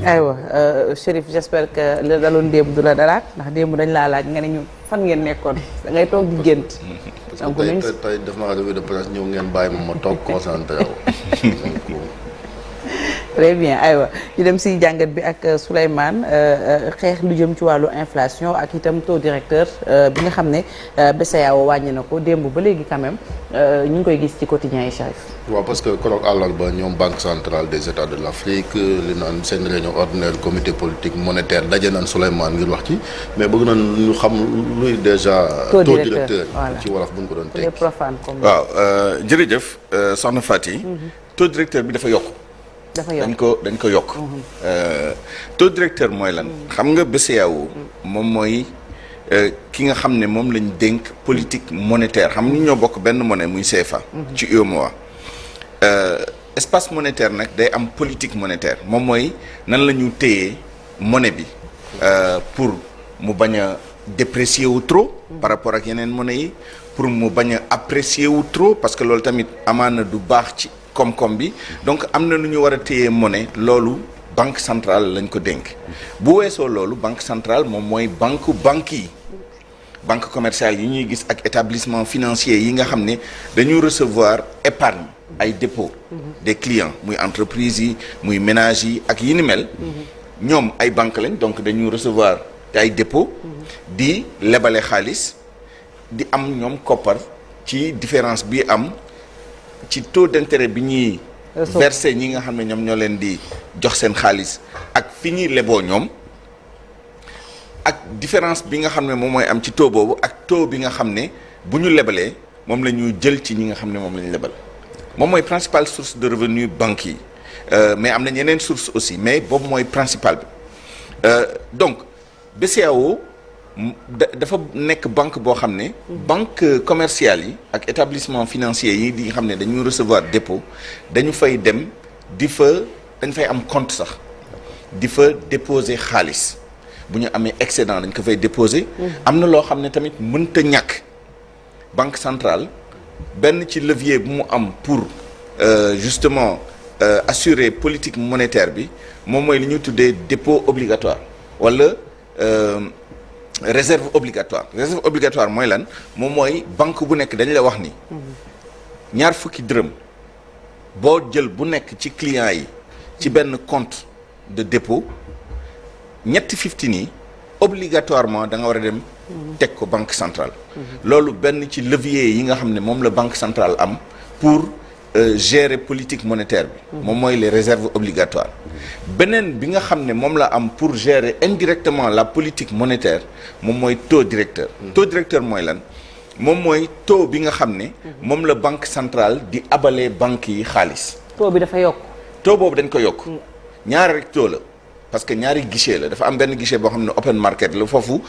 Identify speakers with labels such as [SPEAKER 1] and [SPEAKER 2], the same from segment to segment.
[SPEAKER 1] aywa Chérif j'espère que la daloon démb du la dalaat ndax démb dañ laa laaj nga ne ñu fan ngeen nekkoon da ngay toog di gént.
[SPEAKER 2] donc tey def naa revue de presse ñëw ngeen bàyyi ma toog concentré wu.
[SPEAKER 1] très bien aywa ñu dem si jàngat bi ak Souleymane xeex lu jëm ci wàllu inflation ak itam taux directeur bi nga xam ne BCEAO wàññi na ko démb ba léegi quand même ñu ngi koy gis ci quotidien yi Chérif.
[SPEAKER 2] waaw parce que keroog àllarba ñoom banque centrale des états de l'Afrique li naan seen réunion ordinaire comité politique monétaire daje naan Souleymane ngir wax ci mais bëgg nañ ñu xam luy déjà. taux directeur ci wolof bu ñu ko doon teg.
[SPEAKER 3] waaw jërëjëf soxna Fati. taux directeur bi dafa yokk. dañ ko yokk. taux directeur mooy lan. xam nga BCEAO moom mooy ki nga xam ne moom lañ dénk politique monétaire xam ni ñoo bokk benn monnaie muy CFA. ci UEMOA. espace monétaire nag day am politique monétaire moom mooy nan la ñu téye monnaie bi pour mu bañ a déprécier wu trop. par rapport ak yeneen monnaie yi pour mu bañ a apprécier wu trop parce que loolu tamit amaana du baax ci. koom-koom bi donc am na nu ñu war a téye monnaie loolu banque centrale lañ ko dénk bu weesoo loolu banque centrale moom mooy banque yi banque commerciale yi ñuy gis ak établissement financier yi nga xam ne dañu recevoir épargne ay dépôt des clients muy entreprise yi muy ménage yi ak yi ni mel ñoom ay banque lañ donc dañu recevoir ay dépôt di lebale xaalis di am ñoom koppar ci différence bi am ci taux d'intérêt bi ñuy versé ñi nga xam ne ñoom ñoo leen di jox seen xaalis ak fi ñuy leboo ñoom ak différence bi nga xam ne moom mooy am ci taux boobu ak taux bi nga xam ne bu ñu lebalee moom la ñuy jël ci ñi nga xam ne moom la ñu lebal moom mooy principale source de revenu banque yi mais am na yeneen source aussi mais boobu mooy principal bi donc BCEAO dafa nekk banque boo xam ne banque commerciale yi ak établissement financier yi di nga xam ne dañuy recevoir dépôt dañu fay dem dañ fay am compte sax di fa déposer xaalis bu ñu amee excédent dañ ko fay déposer am na loo xam ne tamit mënta ñàkk banque centrale benn ci levier bu mu am pour justement assurer politique monétaire bi moom mooy li ñuy tuddee dépôt obligatoire wala réserve obligatoire mooy lan moom mooy banque bu nekk dañ la wax ni ñaar fukki dërëm boo jël bu nekk ci clients yi ci benn compte de dépôt ñetti 50 nii obligatoirement da nga war a dem teg ko banque centrale loolu benn ci levier yi nga xam ne moom la banque centrale am pour gérer politique monétaire bi moom mooy les réserves obligatoires beneen bi nga xam ne moom la am pour gérer indirectement la politique monétaire moom mooy taux directeur taux directeur mooy lan moom mooy taux bi nga xam ne moom la banque centrale di abalee banque yi xaalis
[SPEAKER 1] taux bi dafa yokk
[SPEAKER 3] taux boobu dañ ko yokk ñaari rek taux la parce que ñaari guichet la dafa am benn guichet boo xam ne open market la foofu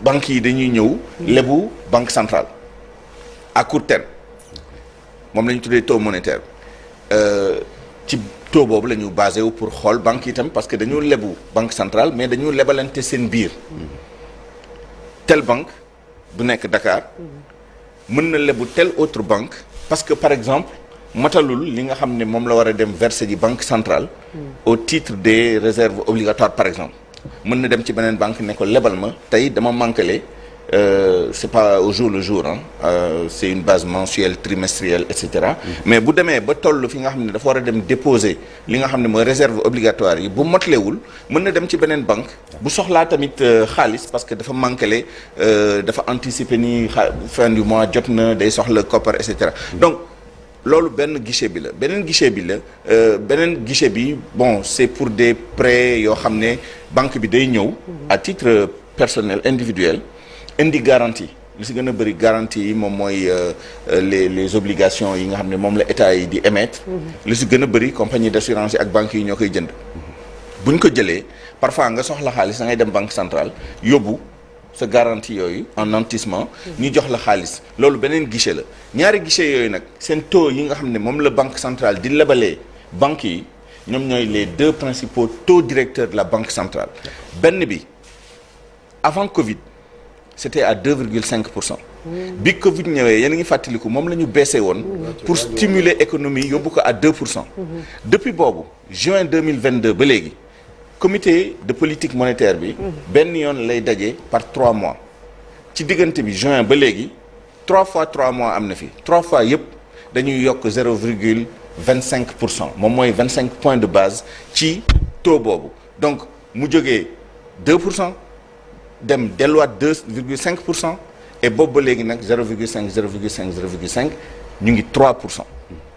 [SPEAKER 3] banques yi dañuy ñëw lebu banque centrale à court terme moom la ñu tuddee taux monétaire ci taux boobu la ñu basé wu pour xool banque yi tam parce que dañu lebu banque centrale mais dañu lebalante seen biir telle banque bu nekk Dakar mën na lebu telle autre banque parce que par exemple matalul li nga xam ne moom la war a dem verser ji banque centrale au titre des réserves obligatoires par exemple mën na dem ci beneen banque ne ko lebal ma tey dama manqué c'est pas au jour le jour c'est une base mensuelle trimestrielle et cetera mais bu demee ba toll fi nga xam ne dafa war a dem déposer li nga xam ne mooy réserve obligatoire yi bu motlewul mën na dem ci beneen banque bu soxlaa tamit xaalis parce que dafa manqué dafa anticiper ni fin du mois jot na day soxla koppar et cetera donc loolu benn guichet bi la beneen guichet bi bon c'est pour des prêts yoo xam ne banque bi day ñëw à titre personnel individuel indi garantie li si gën a bëri garantie yi moom mooy les obligations yi nga xam ne moom la état yi di émettre li si gën a bëri compagnie d'assurance yi ak banques yi ñoo koy jënd buñ ko jëlee parfois nga soxla xaalis da ngay dem banque centrale yóbbu sa garantie yooyu en nantissement ñu jox la xaalis loolu beneen guichet la ñaari guichet yooyu nag seen taux yi nga xam ne moom la banque centrale di lebalee banques yi ñoom ñooy les deux principaux taux directeurs de la banque centrale benn bi avant Covid c'était à 2,5% bi Covid ñëwee yéen a ngi fàttaliku moom la ñu baissé woon pour stimuler économie yóbbu ko à 2%. Depuis boobu juin 2022 ba léegi comité de politique monétaire bi benn yoon lay daje par 3 mois ci diggante bi juin ba léegi 3 fois 3 mois am na fi 3 fois yëpp dañuy yokk 0,25% moom mooy 25 points de base ci taux boobu donc mu jógee 2% dem delluwaat 2,5% et boobu ba léegi nag 0,5 ñu ngi 3%.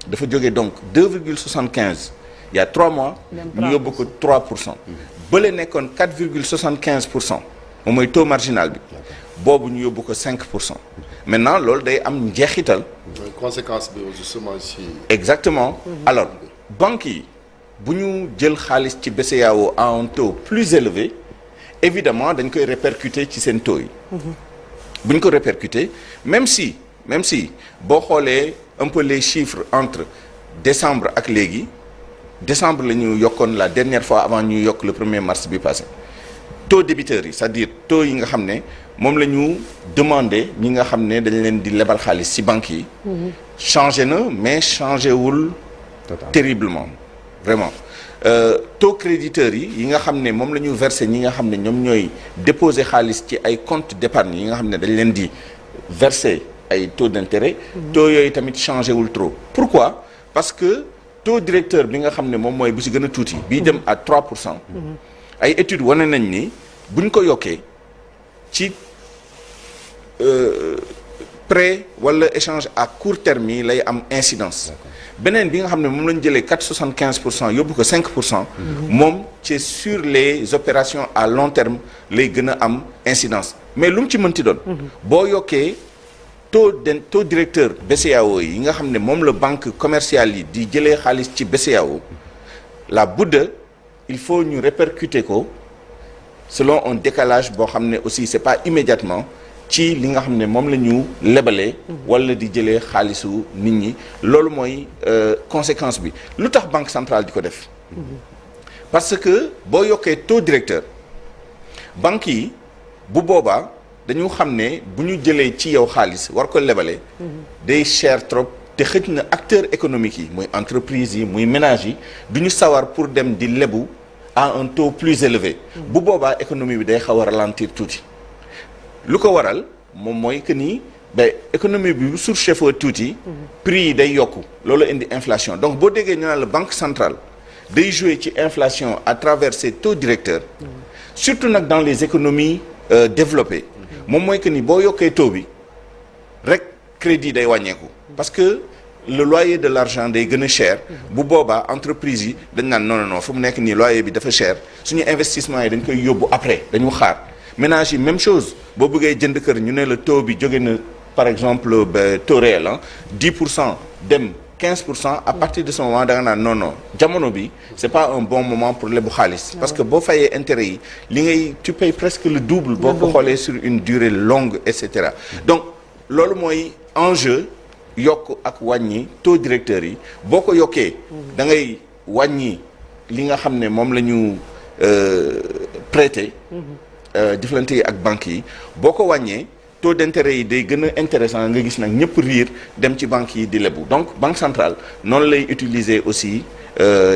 [SPEAKER 3] dafa jógee donc 2,75 il y a 3 mois. ñu yóbbu ko 3%. bële nekkoon 4,75% moom mooy taux marginal bi. boobu ñu yóbbu ko 5%. maintenant loolu day am njeexital.
[SPEAKER 2] conséquence bi justement si.
[SPEAKER 3] exactement alors banques yi bu ñu jël xaalis ci BCEAO à un taux plus élevé évidemment dañ koy répercuter ci seen taux yi. bu ñu ko répercuter même si boo xoolee un peu les chiffres entre décembre ak léegi décembre la ñu yokkoon la dernière fois avant ñuy yokk le 1er mars bi passé taux débiteurs yi c'est-à-dire taux yi nga xam ne moom la ñu demandé ñi nga xam ne dañ leen di lebal xaalis ci banques yi. changé na mais changé wul. terriblement vraiment. Taux créditeurs yi nga xam ne moom la ñu versé ñi nga xam ne ñoom ñooy déposer xaalis ci ay compte d'épargne yi nga xam ne dañ leen di verser ay taux d'intérêt. taux yooyu tamit changé wul trop. Pourquoi? Parce que taux directeur bi nga xam ne moom mooy bu ci gën a tuuti. bii dem à 3%. ay études wane nañ ni buñ ko yokkee ci prêt wala échange à court terme yi lay am incidence. beneen bi nga xam ne moom la ñu jëlee 4,75% yóbbu ko 5%. moom ci sur les opérations à long terme lay gën a am incidence mais lu mu ci mënti doon. boo yokkee taux directeur BCEAO yi nga xam ne moom la banque commerciale yi di jëlee xaalis ci BCEAO la budde il faut ñu répercuter ko selon un décalage boo xam ne aussi c'est pas immédiatement. ci li nga xam ne moom la ñu lebalee wala di jëlee xaalisu nit ñi loolu mooy conséquence bi lu tax banque centrale di ko def parce que boo yokkee taux directeur banques yi bu boobaa dañu xam ne bu ñu jëlee ci yow xaalis war ko lebale day cher trop te xëj na acteurs économiques yi muy entreprise yi muy ménage yi du ñu sawar pour dem di lebu à un taux plus élevé bu boobaa économie bi day xaw a ralentir tuuti lu ko waral moom mooy que ni ba économie bi bu surchauffé tuuti. prix yi day yokku loolu indi inflation donc boo déggee ñu naan la banque centrale day jouer ci inflation à travers ses taux directeurs. surtout nag dans les économies développées. moom mooy que ni boo yokkee taux bi rek crédit day wàññeeku. parce que le loyer de l'argent day gën a cher. bu boobaa entreprise yi dañ naan non fu mu nekk nii loyer bi dafa cher suñu investissement yi dañ koy yóbbu après dañu xaar. ménage yi même chose boo bëggee jënd kër ñu ne la taux bi jóge na par exemple ba taux réel 10% dem 15% à partir de ce moment da nga naan non jamono bi c'est pas un bon moment pour lebu xaalis parce que boo fayee intérêt yi li ngay tu payes presque le double boo ko xoolee sur une durée longue et cetera donc loolu mooy enjeu yokk ak wàññi taux directeurs yi boo ko yokkee da ngay wàññi li nga xam ne moom la ñu prêter jëflante yi ak banques yi boo ko wàññee taux d'intérêt yi day gën a intéressant nga gis nag ñëpp riir dem ci banques yi di lebu donc banque centrale noonu lay utiliser aussi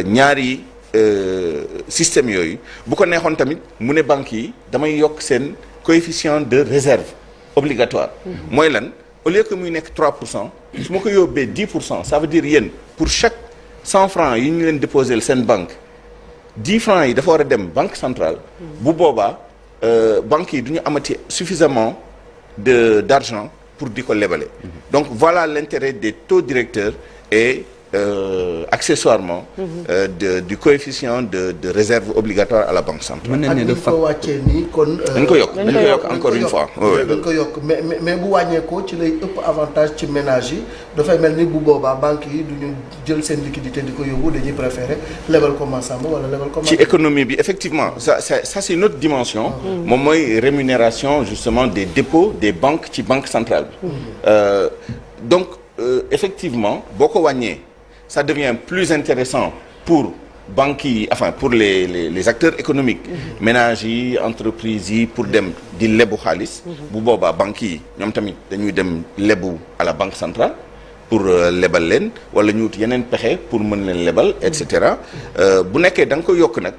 [SPEAKER 3] ñaari système yooyu bu ko neexoon tamit mu ne banques yi damay yokk seen coefficient de réserve obligatoire mooy lan au lieu que muy nekk 3% su ma ko yóbbee 10% ça veut dire yéen pour chaque 100 francs yi ñu leen déposer seen banque 10 francs yi dafa war a dem banque centrale bu boobaa banques yi du ñu amati suffisamment d'argent pour di ko lebale donc voilà l'intérêt des taux directeurs et accessoirement du coefficient de réserve obligatoire à la banque centrale.
[SPEAKER 4] mën nañu ne dafa wàccee nii kon.
[SPEAKER 3] dañ ko yokk encore une fois.
[SPEAKER 4] dañ ko yokk mais bu wàññeekoo ci lay ëpp avantage ci ménage yi dafay mel ni bu boobaa banques yi du ñu jël seen liquidité di ko yóbbu dañuy préférer lebal ko Massamba wala lebal ko.
[SPEAKER 3] ci économie bi effectivement ça c'est une autre dimension. moom mooy rémunération justement des dépôts des banques ci banque centrale bi. donc effectivement boo ko wàññee. ça devient plus intéressant pour banques yi enfin pour les acteurs économiques ménages yi entreprises yi pour dem di lebu xaalis bu boobaa banques yi ñoom tamit dañuy dem lebu à la banque centrale pour lebal leen wala ñu wut yeneen pexe pour mën leen lebal et cetera bu nekkee da nga ko yokk nag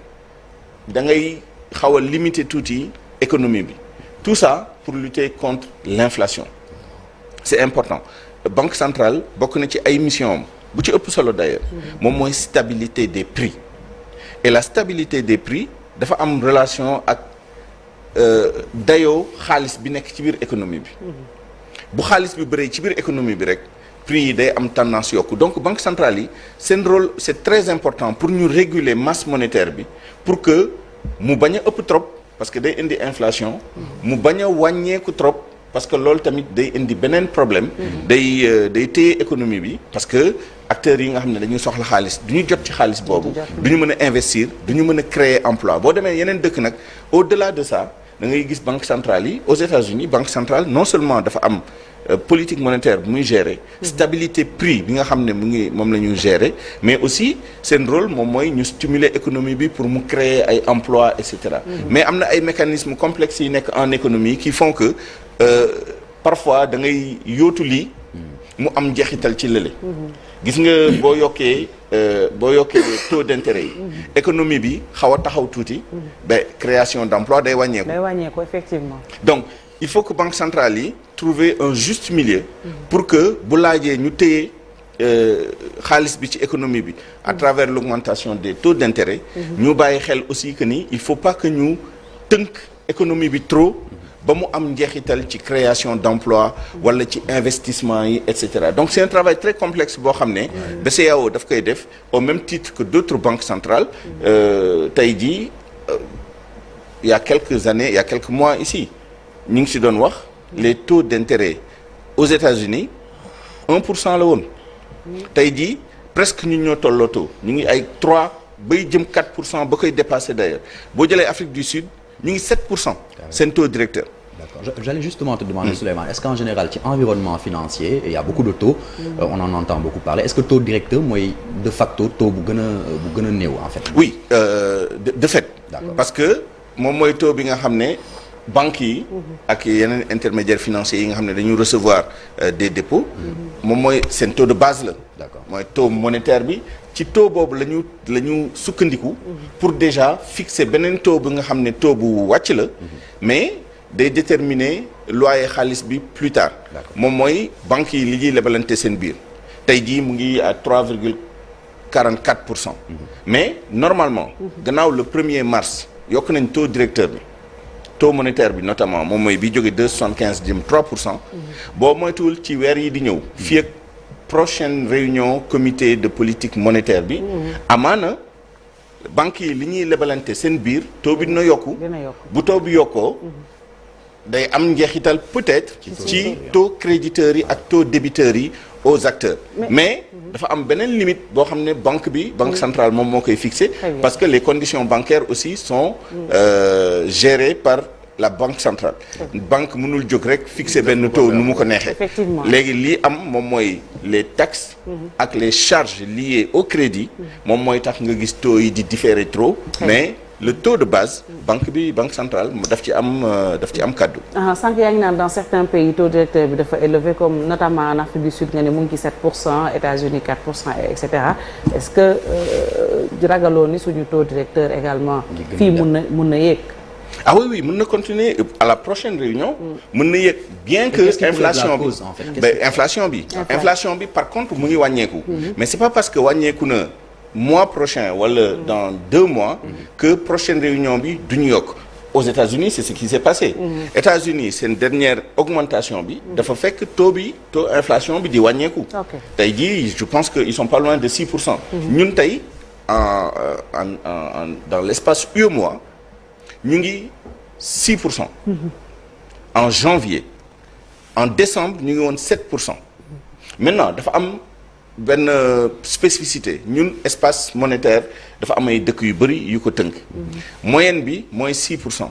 [SPEAKER 3] da ngay xaw a limiter tuuti économie bi tout ça pour lutter contre l'inflation c'est important banque centrale bokk na ci ay mission am bu ci ëpp solo d'ailleurs moom mooy stabilité des prix et la stabilité des prix dafa am relation ak dayoo xaalis bi nekk ci biir économie bi bu xaalis bi bëree ci biir économie bi rek prix yi day am tendance yokku donc banque centrale yi seen rôle c'est très important pour ñu réguler masse monétaire bi pour que mu bañ a ëpp trop parce que day indi inflation mu bañ a wàññeeku trop parce que loolu tamit day indi beneen problème day téye économie bi parce que acteurs yi nga xam ne dañuy soxla xaalis du ñu jot ci xaalis boobu du ñu mën a investir du ñu mën a créer emploi boo demee yeneen dëkk nag au-delà de ça da ngay gis banque centrale yi aux États-Unis banque centrale non seulement dafa am politique monétaire bu muy gérer stabilité prix bi nga xam ne moom la ñuy gérer mais aussi seen rôle moom mooy ñu stimuler économie bi pour mu créer ay emplois et cetera mais am na ay mécanismes complexes yi nekk en économie qui font que parfois da ngay yóotu lii mu am njeexital ci lële gis nga boo yokkee taux d'intérêt yi économie bi xaw a taxaw tuuti ba création d'emploi day wàññeeku
[SPEAKER 1] effectivement
[SPEAKER 3] donc il faut que banque centrale yi trouver un juste milieu pour que bu laajee ñu téye xaalis bi ci économie bi à travers l'augmentation des taux d'intérêt ñu bàyyi xel aussi que ni il faut pas que ñu tënk économie bi trop ba mu am njeexital ci création d'emploi wala ci investissement yi et cetera donc c'est un travail très complexe boo xam ne BCEAO daf koy def au même titre que d'autres banques centrales tey jii il y a quelques mois ici ñu ngi ci doon wax les taux d'intérêt aux États-Unis 1% la woon tey jii presque ñun ñoo tolloo taux ñu ngi ay 3 bay jëm 4% ba koy dépasser d'ailleurs boo jëlee Afrique du Sud ñu ngi 7% seen taux directeur.
[SPEAKER 5] D'accord. J'allais justement te demander, Souleymane, est-ce qu'en général, ci environnement financier, et il y a beaucoup de taux, on en entend beaucoup parler, est-ce que taux directeur mooy de facto taux bu gën a néew en fait?
[SPEAKER 3] Oui, de fait. D'accord. Parce que moom mooy taux bi nga xam ne banques yi ak yeneen intermédiaires financiers yi nga xam ne dañu recevoir des dépôts moom mooy seen taux de base la. D'accord. Mooy taux monétaire bi ci taux boobu la ñu sukkandiku pour déjà fixer beneen taux bi nga xam ne taux bu wàcc la mais day déterminer loyer xaalis bi plus tard moom mooy banques yi li ñuy lebalante seen biir tey jii mu ngi à 3,44%. Mais normalement gannaaw le 1er mars yokk nañ taux directeur bi taux monétaire bi notamment moom mooy bi jóge 2,75 jëm 3%. boo moytuwul ci weer yi di ñëw fii ak prochaine réunion comité de politique monétaire bi amaana banques yi li ñuy lebalante seen biir taux bi dina yokku bu taux bi yokkoo day am njeexital peut-être ci taux créditeurs yi ak taux débiteurs yi aux acteurs mais dafa am beneen limite boo xam ne banque centrale moom moo koy fixé parce que les conditions bancaires aussi sont gérées par la banque centrale banque mënul jóg rek fixer benn taux nu mu ko neexee léegi lii am moom mooy les taxes ak les charges liées au crédit moom mooy tax nga gis taux yi di différer trop mais le taux de base banque centrale daf ci am kaddu.
[SPEAKER 1] sànq yaa ngi naan dans certains pays taux directeur bi dafa élevé comme notamment en Afrique du Sud nga ne mu ngi ci 7%, États-Unis 4% et cetera est-ce que ragaloo ni suñu taux directeur également fii mun na yéeg.
[SPEAKER 3] Ah oui mën na continuer à la prochaine réunion mën na yéeg bien que inflation bi par contre mu ngi wàññeeku mais c'est pas parce que wàññeeku na mois prochain wala dans 2 mois que prochaine réunion bi duñu yokk aux États-Unis c'est ce qui s'est passé États-Unis seen dernière augmentation bi dafa fekk taux inflation bi di wàññeeku tey jii je pense que ils sont pas loin de 6%. ñun tey dans l'espace UEMOA ñu ngi 6%. En janvier en décembre ñu ngi woon 7%. Maintenant dafa am benn spécificité ñun espace monétaire dafa am ay dëkk yu bëri yu ko tënk moyenne bi mooy 6%.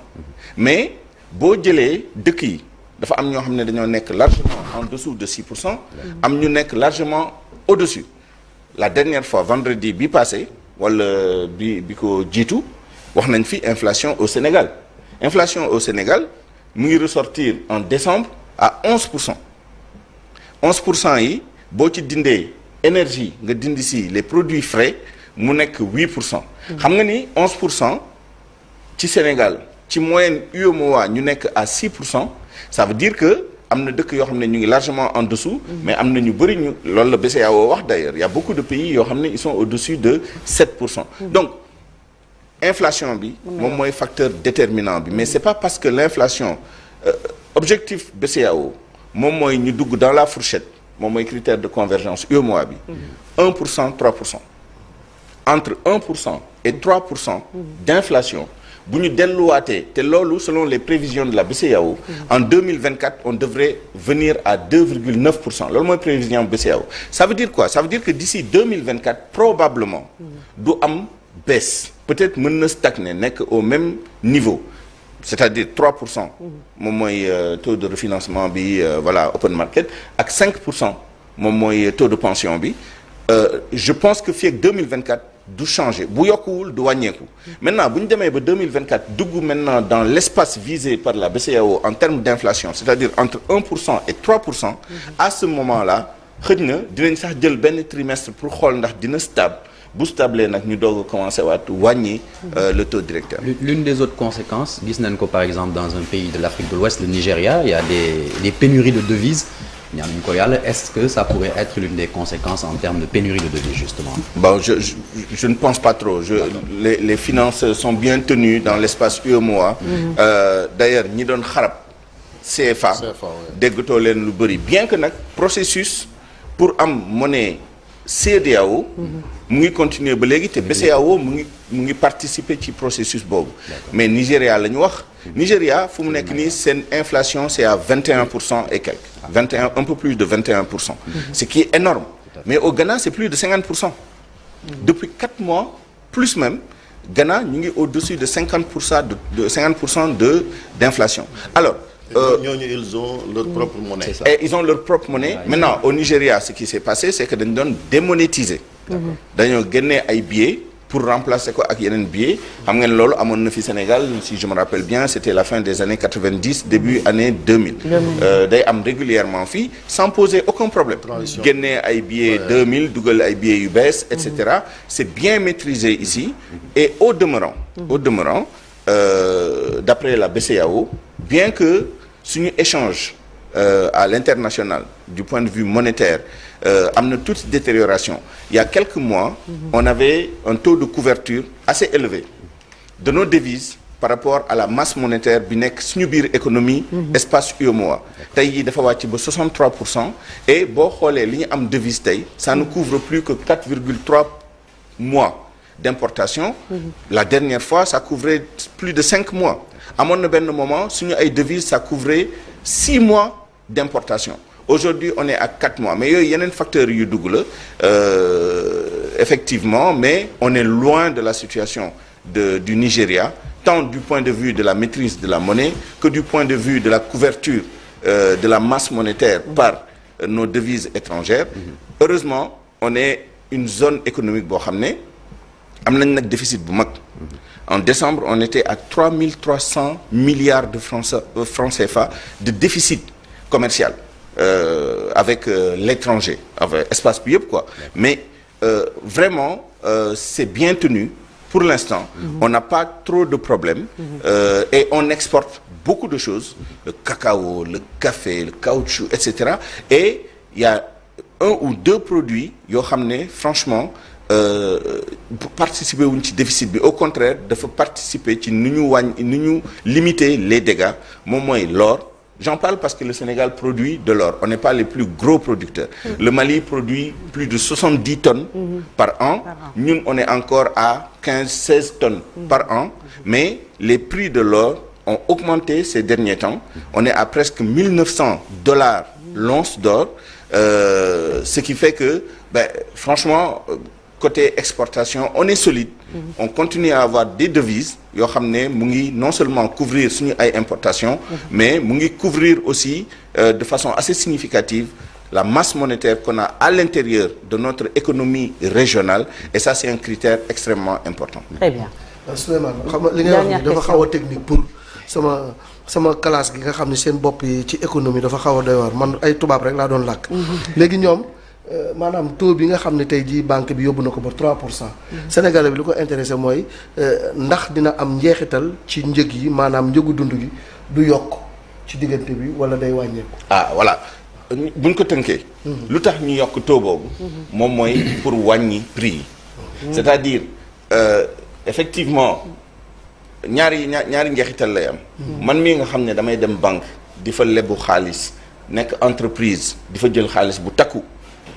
[SPEAKER 3] Mais boo jëlee dëkk yi dafa am ñoo xam ne dañoo nekk largement en dessous de 6%. am ñu nekk largement au-dessus. La dernière fois vendredi bi passé wala bi ko jiitu wax nañ fi inflation au Sénégal inflation au Sénégal mu ngi ressortir en décembre à 11%. 11% yi boo ci dindee énergie nga dindi si les produits frais mu nekk 8%. xam nga ni 11% ci Sénégal ci moyenne UEMOA ñu nekk à 6%. ça veut dire que am na dëkk yoo xam ne ñu ngi largement en dessous. mais am na ñu bëri ñu loolu la BCEAO wax d'ailleurs il y a beaucoup de pays yoo xam ne ils sont au-dessus de 7%. donc inflation bi moom mooy facteur déterminant bi mais c'est pas parce que l'inflation objectif BCEAO moom mooy ñu dugg dans la fourchette moom mooy critère de convergence UEMOA bi 1% 3% entre 1% et 3% d'inflation bu ñu delluwaatee te loolu selon les prévisions de la BCEAO en 2024 on devrait venir à 2,9% loolu mooy prévision BCEAO ça veut dire quoi ça veut dire que d'ici 2024 probablement du am baisse peut-être mën na stagner nekk au même niveau c'est-à-dire 3% moom mooy taux de refinancement bi voilà open market ak 5% moom mooy taux de pension bi je pense que fii ak 2024 du changer bu yokkuwul du wàññeeku maintenant bu ñu demee ba 2024 dugg maintenant dans l'espace visé par la BCEAO en termes d'inflation c'est-à-dire entre 1% et 3% à ce moment-là xëj na dinañ sax jël benn trimestre pour xool ndax dina stable bu stable nag ñu doog a commencer waat wàññi le taux directeur.
[SPEAKER 5] L'une des autres conséquences gis nañ ko par exemple dans un pays de l'Afrique de l'Ouest le Nigeria il y a des pénuries de devises ñaanuñu ko yàlla est-ce que ça pourrait être l'une des conséquences en termes de pénurie de devises justement.
[SPEAKER 3] Bon je ne pense pas trop les finances sont bien tenues dans l'espace UEMOA. D'ailleurs ñi doon xarab CFA déggatoo leen lu bëri bien que nag processus pour am monnaie CEDEAO mu ngi continuer ba léegi te BCEAO mu ngi participer ci processus boobu mais Nigéria la ñu wax Nigéria fu mu nekk nii seen inflation c'est à 21% et quelques 21 un peu plus de 21% ce qui est énorme mais au Ghana c'est plus de 50% depuis 4 mois plus même Ghana ñu ngi au-dessus de 50% d'inflation alors
[SPEAKER 2] ñooñu ils ont leur propre monnaie.
[SPEAKER 3] Et ils ont leur propre monnaie. Maintenant au Nigeria ce qui s'est passé c'est que dañu doon démonétiser. dañoo génnee ay billets pour remplacer ko ak yeneen billets xam ngeen loolu amoon na fi Sénégal si je me rappelle bien c'était la fin des années 90 début année 2000. day am régulièrement fii sans poser aucun problème. génnee ay billets 2000 dugal ay billets yu bees et cetera c'est bien maîtrisé ici et au demeurant d'après la BCEAO bien que suñu échange à l'international du point de vue monétaire am na toute détérioration il y a quelques mois on avait un taux de couverture assez élevé de nos devises par rapport à la masse monétaire bi nekk suñu biir économie espace UEMOA tey yi dafa wàcc ba 63% et boo xoolee li ñu am devise tey ça ne couvre plus que 4,3 mois d'importation la dernière fois ça couvrait plus de 5 mois amoon na benn moment suñu ay devises ça couvrait 6 mois d'importation aujourd'hui on est à 4 mois mais yooyu yeneen facteurs yu dugg la effectivement mais on est loin de la situation du Nigeria tant du point de vue de la maîtrise de la monnaie que du point de vue de la couverture de la masse monétaire par nos devises étrangères heureusement on est une zone économique boo xam ne am nañ nag déficit bu mag en décembre on était à 3300 milliards de francs CFA de déficit commercial avec l'étranger avec espace bi yëpp quoi mais vraiment c'est bien tenu pour l'instant on n'a pas trop de problèmes et on exporte beaucoup de choses le cacao le café le caoutchouc etc et il y a 1 ou 2 produits yoo xam ne franchement participer wuñ ci déficit bi au contraire dafa participer ci nu ñu limiter les dégâts moom mooy l'or j'en parle parce que le Sénégal produit de l'or on n'est pas les plus gros producteurs le Mali produit plus de 70 tonnes par an ñun on est encore à 15-16 tonnes par an mais les prix de l'or ont augmenté ces derniers temps on est à presque $1,900 l'once d'or ce qui fait que franchement côté exportation on est solide on continue à avoir des devises yoo xam ne mu ngi non seulement couvrir suñu ay importations mais mu ngi couvrir aussi de façon assez significative la masse monétaire qu'on a à l'intérieur de notre économie régionale et ça c'est un critère extrêmement important.
[SPEAKER 1] Très bien.
[SPEAKER 4] Souleymane xam nga li nga wax ni dafa xaw a technique pour sama classe gi nga xam ne seen bopp yi ci économie dafa xaw a doy waar man ay tubaab rek laa doon làkk. léegi ñoom maanaam taux bi nga xam ne tey jii banque bi yóbbu na ko ba 3%. Sénégalais bi li ko intéressé mooy ndax dina am njeexital ci njëg yi maanaam njëgu dund gi du yokk ci diggante bi wala day wàññeeku.
[SPEAKER 3] Voilà buñ ko tënkee. lu tax ñu yokk taux boobu. moom mooy pour wàññi prix yi. c'est-à-dire effectivement ñaari njeexital lay am. man mii nga xam ne damay dem banque di fa lebu xaalis nekk entreprise di fa jël xaalis bu takku.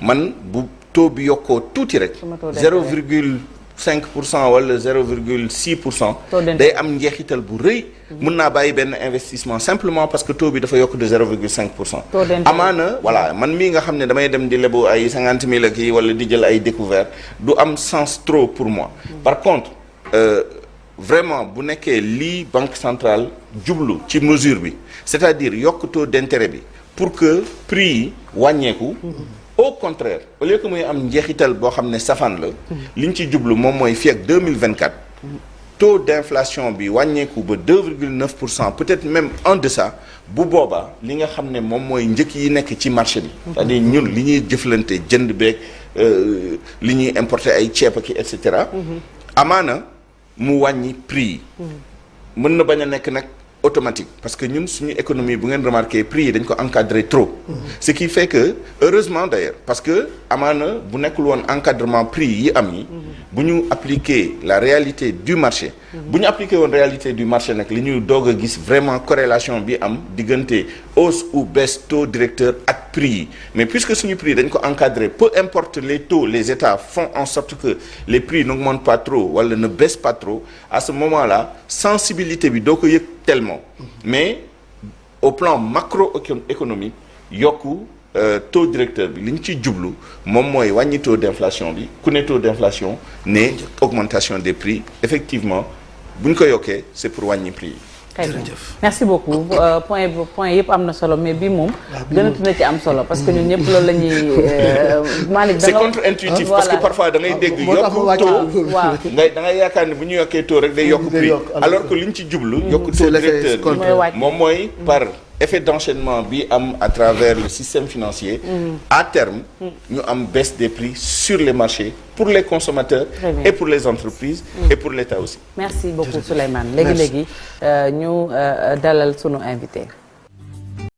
[SPEAKER 3] man bu taux bi yokkoo tuuti rek 0,5% wala 0,6% day am njeexital bu rëy mën naa bàyyi benn investissement simplement parce que taux bi dafa yokk de 0,5%. amaana voilà man mii nga xam ne damay dem di lebu ay 50 000 ak yi wala di jël ay découvert du am sens trop pour moi. Par contre vraiment bu nekkee lii banque centrale jublu ci mesure bi c'est-à-dire yokk taux d'intérêt bi pour que prix yi wàññeeku. Au contraire au lieu que muy am njeexital boo xam ne safaan la li ñu ci jublu moom mooy fii ak 2024 taux d'inflation bi wàññeeku ba 2,9% peut-être même en deçà bu boobaa li nga xam ne moom mooy njëkk yi nekk ci marché bi c'est-à-dire ñun li ñuy jëflante jënd beeg li ñuy importer ay ceeb ak et cetera amaana mu wàññi prix yi mën na bañ a nekk nag automatique parce que ñun suñu économie bu ngeen remarqué prix yi dañ ko encadrer trop ce qui fait que heureusement d'ailleurs parce que amaana bu nekkul woon encadrement prix yi am yi bu ñu appliquer la réalité du marché bu ñu appliquer woon réalité du marché nag li ñuy doog a gis vraiment corrélation bi am diggante hausse ou baisse taux directeur ak prix yi mais puisque suñu prix dañ ko encadrer peu importe les taux les États font en sorte que les prix n'augmentent pas trop wala ne baissent pas trop à ce moment-là sensibilité bi doo ko yëg tellement mais au plan macroéconomique yokku taux directeur bi li ñu ciy jublu moom mooy wàññi taux d'inflation bi ku ne taux d'inflation ne augmentation des prix effectivement bu ñu ko yokkee c'est pour wàññi prix yi.
[SPEAKER 1] très bien merci beaucoup point yëpp am na solo mais bii moom gënatu na ci am solo parce que ñun ñëpp loolu la ñuy Malick
[SPEAKER 3] c'est contre-intuitif parce que parfois da ngay dégg yokku taux waaw da ngay yaakaar ne bu ñu yokkee taux rek day yokk prix alors que li ñu ci jublu yokku taux directeur bi moom mooy par effet d'enchaînement bi am à travers le système financier à terme ñu am baisse des prix sur les marchés pour les consommateurs et pour les entreprises et pour l'État aussi.
[SPEAKER 1] Merci beaucoup Souleymane léegi-léegi ñu dalal sunu invité